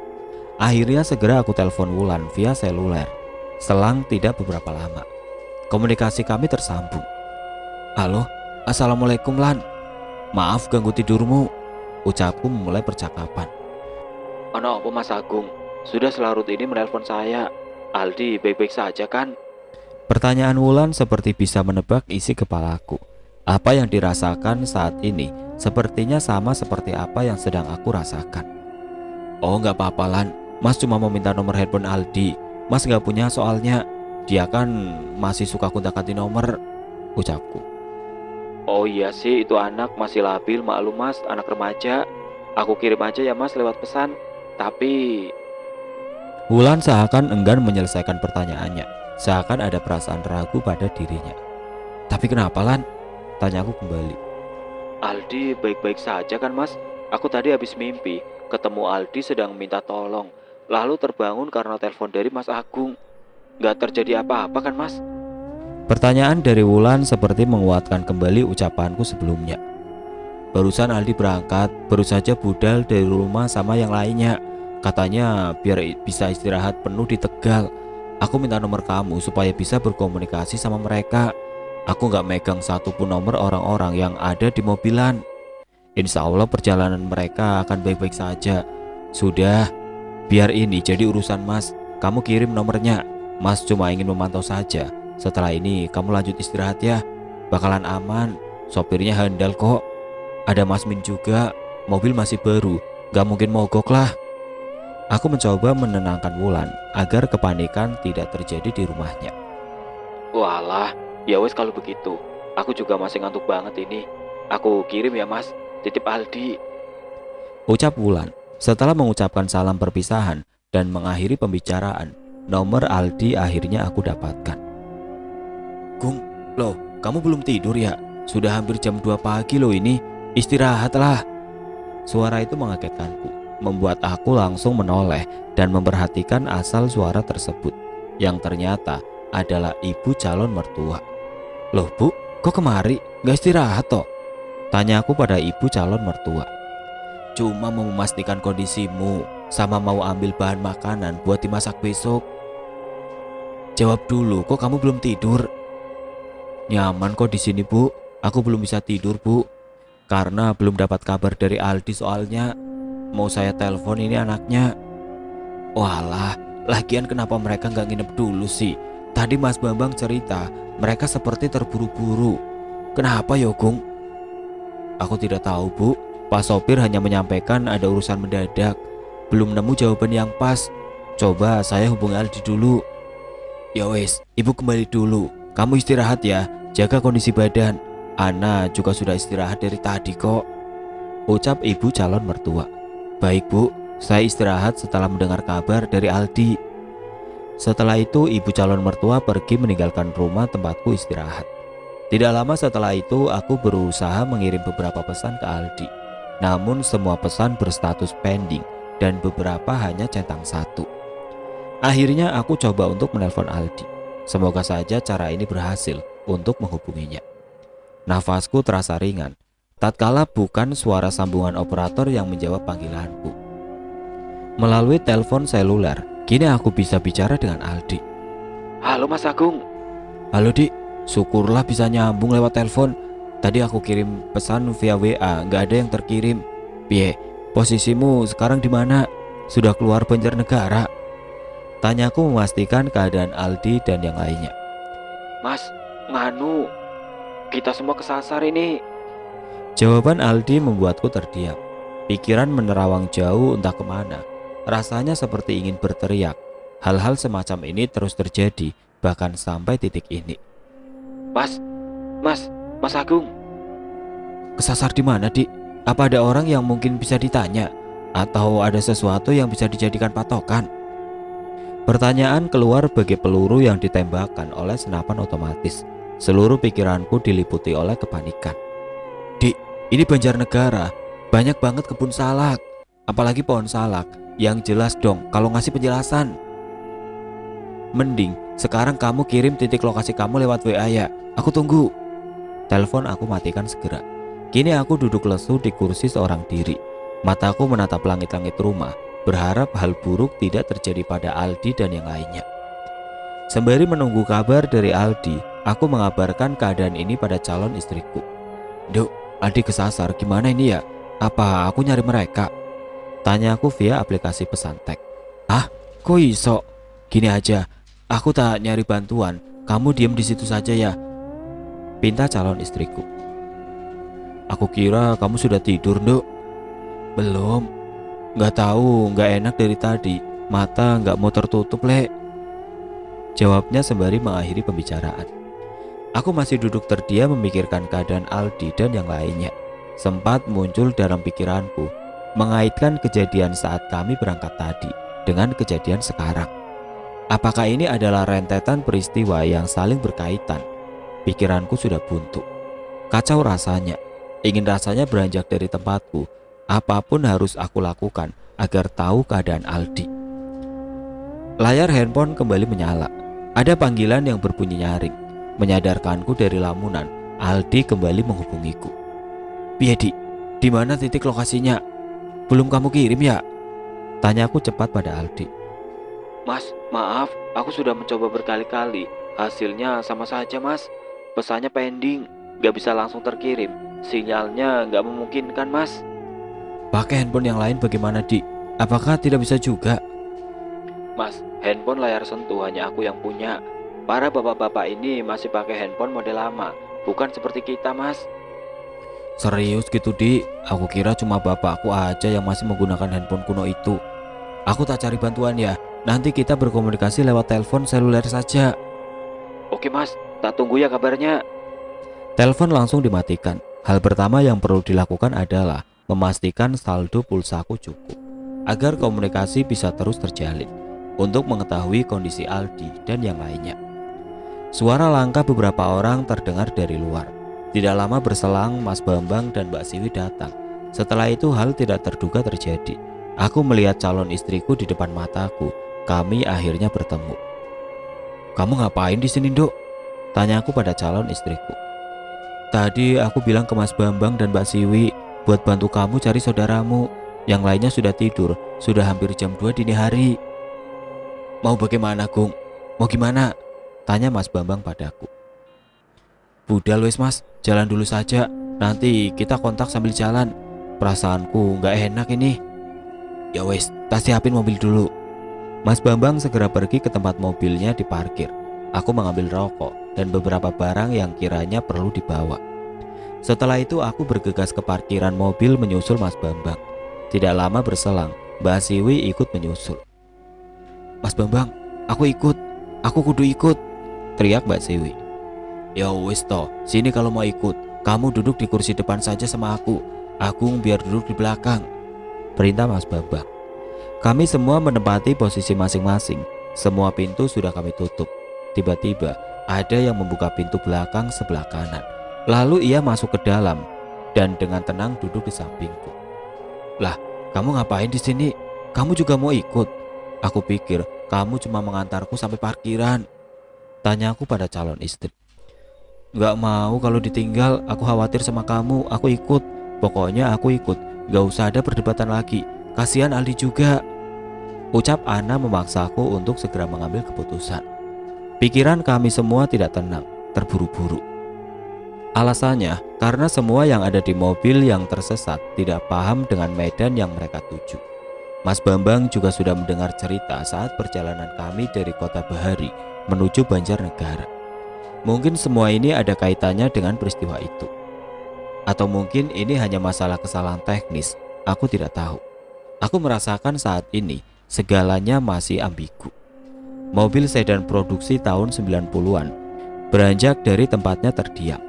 Akhirnya segera aku telepon Wulan via seluler. Selang tidak beberapa lama, komunikasi kami tersambung. Halo, assalamualaikum Lan. Maaf ganggu tidurmu, ucapku memulai percakapan. Ono apa Mas Agung? Sudah selarut ini menelpon saya. Aldi baik-baik saja kan? Pertanyaan Wulan seperti bisa menebak isi kepalaku. Apa yang dirasakan saat ini sepertinya sama seperti apa yang sedang aku rasakan. Oh nggak apa-apa Lan, Mas cuma mau minta nomor handphone Aldi. Mas nggak punya soalnya, dia kan masih suka gonta-ganti nomor, ucapku. Oh iya sih, itu anak masih labil, maklum Mas, anak remaja. Aku kirim aja ya Mas lewat pesan. Tapi Wulan seakan enggan menyelesaikan pertanyaannya, seakan ada perasaan ragu pada dirinya. Tapi kenapa Lan? Tanyaku kembali. Aldi baik-baik saja kan Mas? Aku tadi habis mimpi ketemu Aldi sedang minta tolong, lalu terbangun karena telepon dari Mas Agung. Gak terjadi apa-apa kan Mas? Pertanyaan dari Wulan seperti menguatkan kembali ucapanku sebelumnya. Barusan Aldi berangkat, baru saja budal dari rumah sama yang lainnya. Katanya biar bisa istirahat penuh di Tegal. Aku minta nomor kamu supaya bisa berkomunikasi sama mereka. Aku gak megang satupun nomor orang-orang yang ada di mobilan. Insya Allah perjalanan mereka akan baik-baik saja. Sudah, biar ini jadi urusan Mas. Kamu kirim nomornya. Mas cuma ingin memantau saja. Setelah ini kamu lanjut istirahat ya. Bakalan aman. Sopirnya handal kok. Ada Mas Min juga. Mobil masih baru, gak mungkin mogok lah. Aku mencoba menenangkan Wulan agar kepanikan tidak terjadi di rumahnya. Walah, ya wes kalau begitu. Aku juga masih ngantuk banget ini. Aku kirim ya Mas. Titip Aldi, ucap Wulan. Setelah mengucapkan salam perpisahan dan mengakhiri pembicaraan, nomor Aldi akhirnya aku dapatkan. Gung, loh kamu belum tidur ya? Sudah hampir jam 2 pagi loh ini. Istirahatlah. Suara itu mengagetkanku, membuat aku langsung menoleh dan memperhatikan asal suara tersebut, yang ternyata adalah ibu calon mertua. Loh Bu, kok kemari? Gak istirahat toh? Tanyaku pada ibu calon mertua. Cuma mau memastikan kondisimu, sama mau ambil bahan makanan buat dimasak besok. Jawab dulu, kok kamu belum tidur? Nyaman kok di sini Bu, aku belum bisa tidur Bu. Karena belum dapat kabar dari Aldi soalnya. Mau saya telepon ini anaknya. Walah, lagian kenapa mereka gak nginep dulu sih? Tadi Mas Bambang cerita, mereka seperti terburu-buru. Kenapa ya Gung? Aku tidak tahu Bu, Pak sopir hanya menyampaikan ada urusan mendadak. Belum nemu jawaban yang pas. Coba saya hubungi Aldi dulu. Ya wes, ibu kembali dulu. Kamu istirahat ya, jaga kondisi badan. Ana juga sudah istirahat dari tadi kok, ucap ibu calon mertua. Baik Bu, saya istirahat setelah mendengar kabar dari Aldi. Setelah itu ibu calon mertua pergi meninggalkan rumah tempatku istirahat. Tidak lama setelah itu aku berusaha mengirim beberapa pesan ke Aldi. Namun semua pesan berstatus pending dan beberapa hanya centang satu. Akhirnya aku coba untuk menelpon Aldi. Semoga saja cara ini berhasil untuk menghubunginya. Nafasku terasa ringan tatkala bukan suara sambungan operator yang menjawab panggilanku. Melalui telepon seluler, kini aku bisa bicara dengan Aldi. Halo Mas Agung. Halo Dik. Syukurlah bisa nyambung lewat telepon. Tadi aku kirim pesan via WA, nggak ada yang terkirim. Piye, posisimu sekarang di mana? Sudah keluar Banjarnegara? Tanyaku memastikan keadaan Aldi dan yang lainnya. Mas, nganu, kita semua kesasar ini. Jawaban Aldi membuatku terdiam. Pikiran menerawang jauh entah kemana. Rasanya seperti ingin berteriak. Hal-hal semacam ini terus terjadi, bahkan sampai titik ini. Mas Agung. Kesasar di mana, Dik? Apa ada orang yang mungkin bisa ditanya? Atau ada sesuatu yang bisa dijadikan patokan? Pertanyaan keluar bagai peluru yang ditembakkan oleh senapan otomatis. Seluruh pikiranku diliputi oleh kepanikan. Dik, ini Banjarnegara. Banyak banget kebun salak. Apalagi pohon salak. Yang jelas dong kalau ngasih penjelasan. Mending sekarang kamu kirim titik lokasi kamu lewat WA ya. Aku tunggu. Telepon aku matikan segera. Kini aku duduk lesu di kursi seorang diri. Mataku menatap langit-langit rumah, berharap hal buruk tidak terjadi pada Aldi dan yang lainnya. Sembari menunggu kabar dari Aldi, aku mengabarkan keadaan ini pada calon istriku. Duk, Aldi kesasar, gimana ini ya? Apa aku nyari mereka? Tanya aku via aplikasi pesan teks. Ah, kok iso? Gini aja, aku tak nyari bantuan, kamu diem di situ saja ya. Pinta calon istriku. Aku kira kamu sudah tidur, Duk. Belum. Nggak tahu, nggak enak dari tadi. Mata nggak mau tertutup, Le. Jawabnya sembari mengakhiri pembicaraan. Aku masih duduk terdiam memikirkan keadaan Aldi dan yang lainnya. Sempat muncul dalam pikiranku mengaitkan kejadian saat kami berangkat tadi dengan kejadian sekarang. Apakah ini adalah rentetan peristiwa yang saling berkaitan? Pikiranku sudah buntu. Kacau rasanya. Ingin rasanya beranjak dari tempatku. Apapun harus aku lakukan agar tahu keadaan Aldi. Layar handphone kembali menyala. Ada panggilan yang berbunyi nyaring. Menyadarkanku dari lamunan. Aldi kembali menghubungiku. Piedi, di mana titik lokasinya? Belum kamu kirim ya? Tanyaku cepat pada Aldi. Mas, maaf, aku sudah mencoba berkali-kali. Hasilnya sama saja, Mas. Pesannya pending, gak bisa langsung terkirim. Sinyalnya gak memungkinkan, Mas. Pakai handphone yang lain bagaimana, Dik? Apakah tidak bisa juga? Mas, handphone layar sentuh hanya aku yang punya. Para bapak-bapak ini masih pakai handphone model lama, bukan seperti kita, Mas. Serius gitu, Dik? Aku kira cuma bapakku aja yang masih menggunakan handphone kuno itu. Aku tak cari bantuan ya. Nanti kita berkomunikasi lewat telepon seluler saja. Oke, Mas, tak tunggu ya kabarnya. Telepon langsung dimatikan. Hal pertama yang perlu dilakukan adalah memastikan saldo pulsaku cukup agar komunikasi bisa terus terjalin untuk mengetahui kondisi Aldi dan yang lainnya. Suara langkah beberapa orang terdengar dari luar. Tidak lama berselang Mas Bambang dan Mbak Siwi datang. Setelah itu hal tidak terduga terjadi. Aku melihat calon istriku di depan mataku. Kami akhirnya bertemu. Kamu ngapain di sini, Dok? Tanyaku pada calon istriku. Tadi aku bilang ke Mas Bambang dan Mbak Siwi buat bantu kamu cari saudaramu. Yang lainnya sudah tidur. Sudah hampir jam 2 dini hari. Mau bagaimana, Gung? Mau gimana? Tanya Mas Bambang padaku. Budal wes, Mas, jalan dulu saja. Nanti kita kontak sambil jalan. Perasaanku gak enak ini. Ya wes, tak siapin mobil dulu. Mas Bambang segera pergi ke tempat mobilnya diparkir. Aku mengambil rokok dan beberapa barang yang kiranya perlu dibawa. Setelah itu aku bergegas ke parkiran mobil menyusul Mas Bambang. Tidak lama berselang, Mbak Siwi ikut menyusul. Mas Bambang, aku ikut. Aku kudu ikut, teriak Mbak Siwi. Ya wis toh, sini kalau mau ikut. Kamu duduk di kursi depan saja sama aku. Agung biar duduk di belakang, perintah Mas Bambang. Kami semua menempati posisi masing-masing. Semua pintu sudah kami tutup. Tiba-tiba ada yang membuka pintu belakang sebelah kanan. Lalu ia masuk ke dalam dan dengan tenang duduk di sampingku. Lah, kamu ngapain di sini? Kamu juga mau ikut? Aku pikir kamu cuma mengantarku sampai parkiran, tanyaku pada calon istri. Gak mau kalau ditinggal, aku khawatir sama kamu. Aku ikut, pokoknya aku ikut. Gak usah ada perdebatan lagi. Kasihan Aldi juga, ucap Ana memaksaku untuk segera mengambil keputusan. Pikiran kami semua tidak tenang, terburu-buru. Alasannya karena semua yang ada di mobil yang tersesat tidak paham dengan medan yang mereka tuju. Mas Bambang juga sudah mendengar cerita saat perjalanan kami dari kota Bahari menuju Banjarnegara. Mungkin semua ini ada kaitannya dengan peristiwa itu. Atau mungkin ini hanya masalah kesalahan teknis, aku tidak tahu. Aku merasakan saat ini segalanya masih ambigu. Mobil sedan produksi tahun 90-an beranjak dari tempatnya terdiam.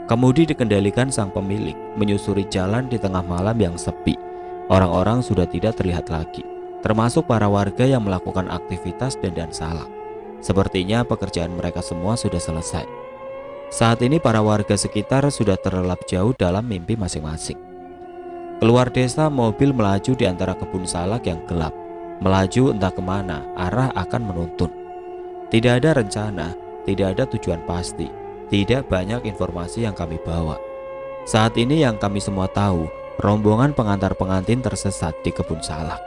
Kemudi dikendalikan sang pemilik menyusuri jalan di tengah malam yang sepi. Orang-orang sudah tidak terlihat lagi, termasuk para warga yang melakukan aktivitas dandan salak. Sepertinya pekerjaan mereka semua sudah selesai. Saat ini para warga sekitar sudah terlelap jauh dalam mimpi masing-masing. Keluar desa, mobil melaju di antara kebun salak yang gelap. Melaju entah kemana, arah akan menuntun. Tidak ada rencana, tidak ada tujuan pasti, tidak banyak informasi yang kami bawa. Saat ini yang kami semua tahu, rombongan pengantar pengantin tersesat di kebun salak.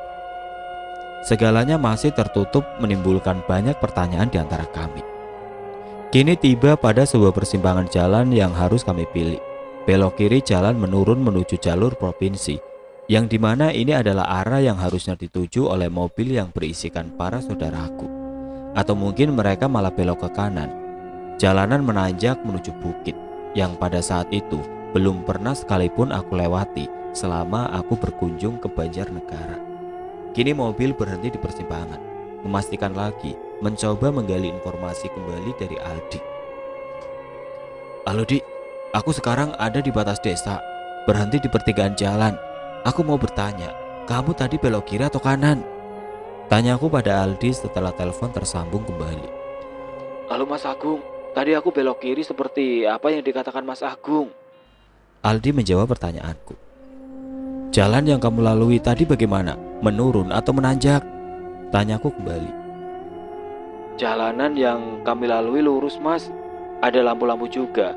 Segalanya masih tertutup, menimbulkan banyak pertanyaan di antara kami. Kini tiba pada sebuah persimpangan jalan yang harus kami pilih. Belok kiri jalan menurun menuju jalur provinsi, yang dimana ini adalah arah yang harusnya dituju oleh mobil yang berisikan para saudaraku. Atau mungkin mereka malah belok ke kanan. Jalanan menanjak menuju bukit, yang pada saat itu belum pernah sekalipun aku lewati selama aku berkunjung ke Banjarnegara. Kini mobil berhenti di persimpangan, memastikan lagi, mencoba menggali informasi kembali dari Aldi. Halo Dik, aku sekarang ada di batas desa, berhenti di pertigaan jalan. Aku mau bertanya, kamu tadi belok kiri atau kanan? Tanyaku pada Aldi setelah telepon tersambung kembali. Halo Mas Agung, tadi aku belok kiri seperti apa yang dikatakan Mas Agung. Aldi menjawab pertanyaanku. Jalan yang kamu lalui tadi bagaimana? Menurun atau menanjak? Tanyaku kembali. Jalanan yang kami lalui lurus Mas, ada lampu-lampu juga.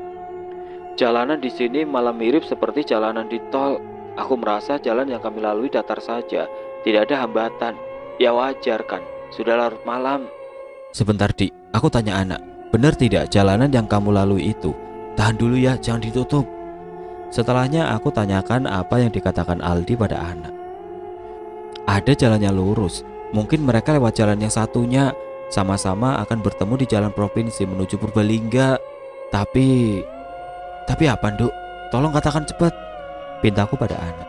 Jalanan di sini malah mirip seperti jalanan di tol. Aku merasa jalan yang kami lalui datar saja, tidak ada hambatan. Ya wajar kan, sudah larut malam. Sebentar Dik, aku tanya anak, benar tidak jalanan yang kamu lalui itu? Tahan dulu ya, jangan ditutup. Setelahnya aku tanyakan apa yang dikatakan Aldi pada anak. Ada jalannya lurus, mungkin mereka lewat jalan yang satunya, sama-sama akan bertemu di jalan provinsi menuju Purbalingga. Tapi apa Nduk? Tolong katakan cepat, pintaku pada anak.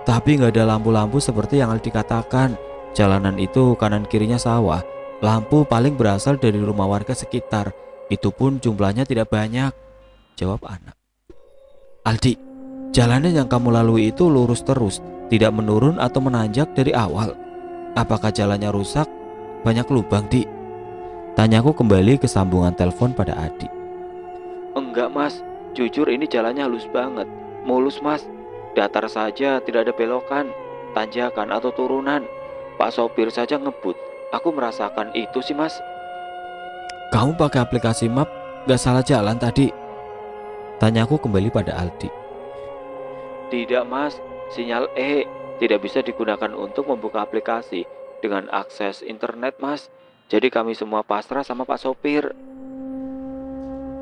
Tapi nggak ada lampu-lampu seperti yang Aldi katakan. Jalanan itu kanan kirinya sawah. Lampu paling berasal dari rumah warga sekitar. Itu pun jumlahnya tidak banyak, jawab anak. Aldi, jalanan yang kamu lalui itu lurus terus, tidak menurun atau menanjak dari awal. Apakah jalannya rusak? Banyak lubang, Dik? Tanyaku kembali ke sambungan telepon pada Adi. Enggak Mas, jujur ini jalannya halus banget, mulus Mas. Datar saja, tidak ada belokan, tanjakan atau turunan. Pak sopir saja ngebut. Aku merasakan itu sih Mas. Kamu pakai aplikasi map, gak salah jalan tadi? Tanyaku kembali pada Aldi. Tidak Mas, sinyal tidak bisa digunakan untuk membuka aplikasi dengan akses internet Mas. Jadi kami semua pasrah sama Pak sopir.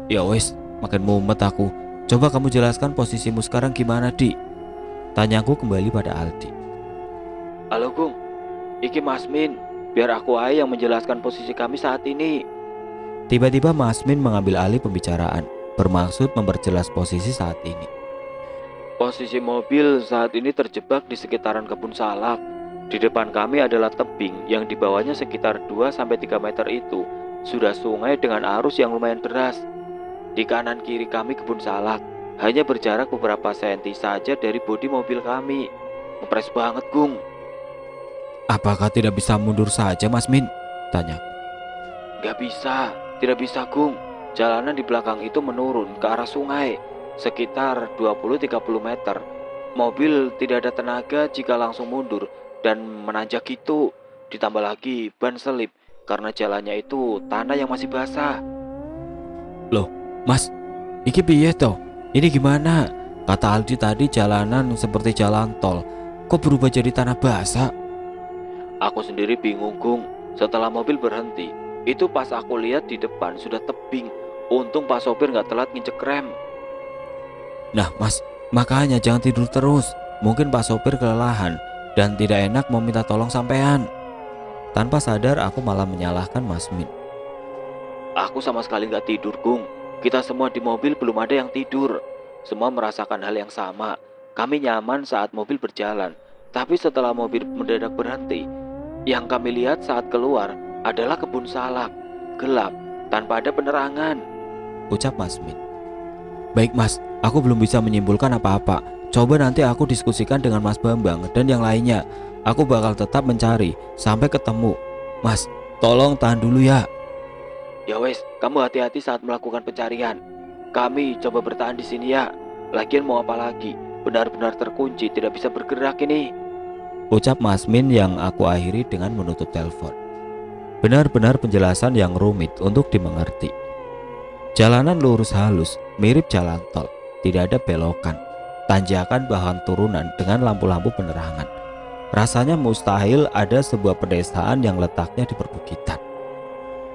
Ya wes, makin mumet aku. Coba kamu jelaskan posisimu sekarang gimana, Di? Tanyaku kembali pada Aldi. Halo Gung, iki Mas Min. Biar aku aja yang menjelaskan posisi kami saat ini. Tiba-tiba Mas Min mengambil alih pembicaraan, bermaksud memperjelas posisi saat ini. Posisi mobil saat ini terjebak di sekitaran kebun salak. Di depan kami adalah tebing yang di bawahnya sekitar 2-3 meter itu sudah sungai dengan arus yang lumayan deras. Di kanan kiri kami kebun salak, hanya berjarak beberapa senti saja dari bodi mobil kami. Ngepres banget Gung. Apakah tidak bisa mundur saja Mas Min? Tanya. Gak bisa, tidak bisa Gung. Jalanan di belakang itu menurun ke arah sungai sekitar 20-30 meter. Mobil tidak ada tenaga jika langsung mundur dan menanjak itu. Ditambah lagi ban selip karena jalannya itu tanah yang masih basah. Loh, Mas, iki piye toh? Ini gimana? Kata Aldi tadi jalanan seperti jalan tol, kok berubah jadi tanah basah? Aku sendiri bingung Gung. Setelah mobil berhenti, itu pas aku lihat di depan sudah tebing. Untung Pak sopir gak telat nginjek rem. Nah Mas, makanya jangan tidur terus. Mungkin Pak sopir kelelahan. dan tidak enak mau minta tolong sampean. Tanpa sadar aku malah menyalahkan Mas Min. Aku sama sekali nggak tidur, Gung. Kita semua di mobil belum ada yang tidur. Semua merasakan hal yang sama. Kami nyaman saat mobil berjalan. Tapi setelah mobil mendadak berhenti, yang kami lihat saat keluar adalah kebun salak. Gelap, tanpa ada penerangan. Ucap Mas Min. Baik Mas, aku belum bisa menyimpulkan apa-apa. Coba nanti aku diskusikan dengan Mas Bambang dan yang lainnya. Aku bakal tetap mencari sampai ketemu. Mas, tolong tahan dulu ya. Ya wes, kamu hati-hati saat melakukan pencarian. Kami coba bertahan di sini ya. Lagian mau apa lagi? Benar-benar terkunci, tidak bisa bergerak ini. Ucap Mas Min yang aku akhiri dengan menutup telepon. Benar-benar penjelasan yang rumit untuk dimengerti. Jalanan lurus halus, mirip jalan tol. Tidak ada belokan, tanjakan bahan turunan dengan lampu-lampu penerangan. Rasanya mustahil ada sebuah pedesaan yang letaknya di perbukitan.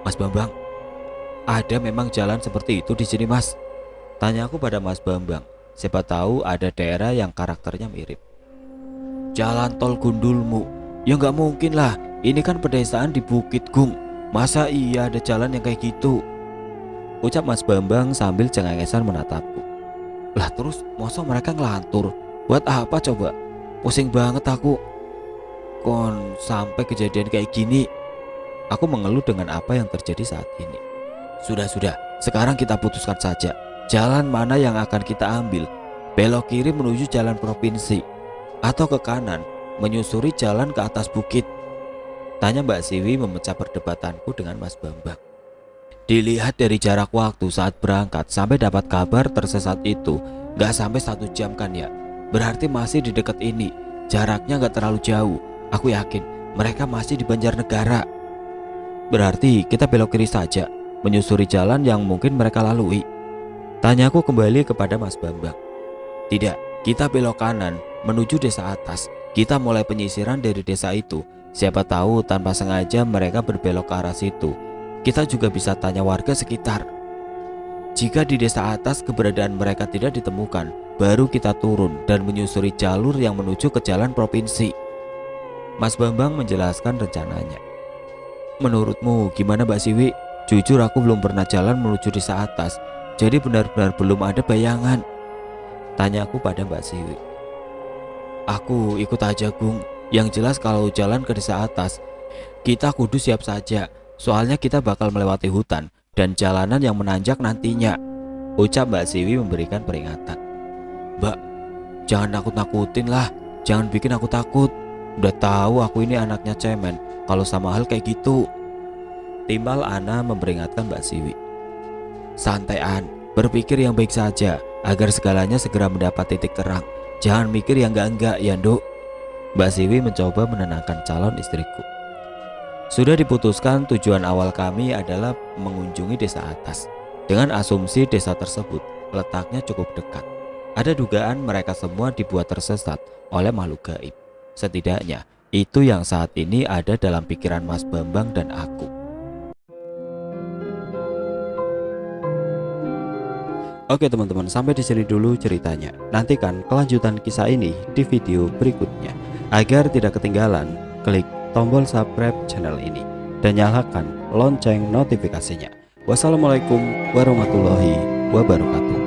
Mas Bambang, ada memang jalan seperti itu di sini Mas? Tanya aku pada Mas Bambang. Siapa tahu ada daerah yang karakternya mirip. Jalan tol gundulmu? Ya nggak mungkin lah. Ini kan pedesaan di Bukit Gung. Masa iya ada jalan yang kayak gitu? Ucap Mas Bambang sambil cengengesan menatapku. Lah terus masa mereka ngelantur? Buat apa coba? Pusing banget aku. Kon sampai kejadian kayak gini. Aku mengeluh dengan apa yang terjadi saat ini. Sudah, sekarang kita putuskan saja. Jalan mana yang akan kita ambil? Belok kiri menuju jalan provinsi, atau ke kanan menyusuri jalan ke atas bukit? Tanya Mbak Siwi memecah perdebatanku dengan Mas Bambang. Dilihat dari jarak waktu saat berangkat sampai dapat kabar tersesat itu, gak sampai 1 jam kan ya? Berarti masih di dekat ini. Jaraknya gak terlalu jauh. Aku yakin mereka masih di Banjarnegara. Berarti kita belok kiri saja, menyusuri jalan yang mungkin mereka lalui. Tanyaku kembali kepada Mas Bambang. Tidak, kita belok kanan menuju desa atas. Kita mulai penyisiran dari desa itu. Siapa tahu tanpa sengaja mereka berbelok ke arah situ. Kita juga bisa tanya warga sekitar. Jika di desa atas keberadaan mereka tidak ditemukan, baru kita turun dan menyusuri jalur yang menuju ke jalan provinsi. Mas Bambang menjelaskan rencananya. Menurutmu gimana Mbak Siwi? Jujur aku belum pernah jalan menuju desa atas, jadi benar-benar belum ada bayangan. Tanyaku pada Mbak Siwi. Aku ikut aja Gung. Yang jelas kalau jalan ke desa atas, kita kudu siap saja. Soalnya kita bakal melewati hutan dan jalanan yang menanjak nantinya. Ucap Mbak Siwi memberikan peringatan. Mbak, jangan nakut-nakutin lah. Jangan bikin aku takut. Udah tahu aku ini anaknya cemen kalau sama hal kayak gitu. Timbal Ana memperingatkan Mbak Siwi. Santai An, berpikir yang baik saja agar segalanya segera mendapat titik terang. Jangan mikir yang enggak-enggak ya Nduk. Mbak Siwi mencoba menenangkan calon istriku. Sudah diputuskan tujuan awal kami adalah mengunjungi desa atas. Dengan asumsi desa tersebut letaknya cukup dekat. Ada dugaan mereka semua dibuat tersesat oleh makhluk gaib. Setidaknya itu yang saat ini ada dalam pikiran Mas Bambang dan aku. Oke teman-teman, sampai di sini dulu ceritanya. Nantikan kelanjutan kisah ini di video berikutnya. Agar tidak ketinggalan, klik tombol subscribe channel ini dan nyalakan lonceng notifikasinya. Wassalamualaikum warahmatullahi wabarakatuh.